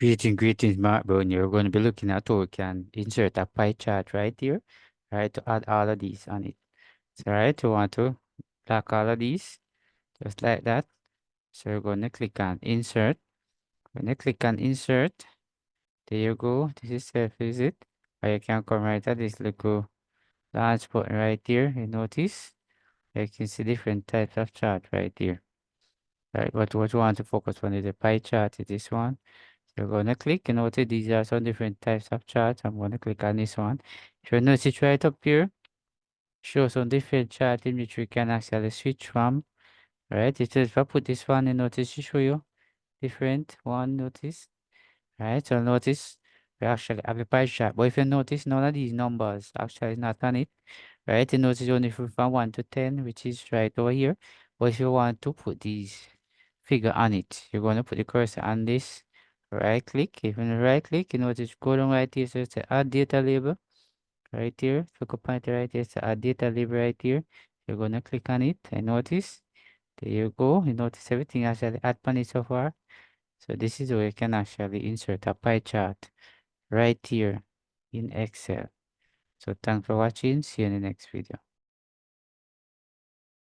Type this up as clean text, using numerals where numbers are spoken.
Greetings, Mark Brown. You're going to be looking at how we can insert a pie chart right here, right, to add all of these on it. So, right, you want to lock all of these, just like that. So, you're going to click on Insert. When you click on Insert, there you go. This is self-visit. Or you can come right at this little launch button right here. You notice you can see different types of chart right here. Right, but what you want to focus on is the pie chart, is this one. You're going to click, you notice these are some different types of charts. I'm going to click on this one. If you notice right up here, show some different chart in which we can actually switch from. Right, it says if I put this one, you notice to show you different one, notice. Right, so notice we actually have a pie chart. But if you notice, none of these numbers actually is not on it. Right, you notice only from 1 to 10, which is right over here. But if you want to put these figure on it, you're going to put the cursor on this. Right click. If you right click, you notice go down right here. So it's a add data label right here. Look up it right here. It's a add data label right here. You're going to click on it and notice. There you go. You notice everything actually add on it so far. So this is where you can actually insert a pie chart right here in Excel. So thanks for watching. See you in the next video.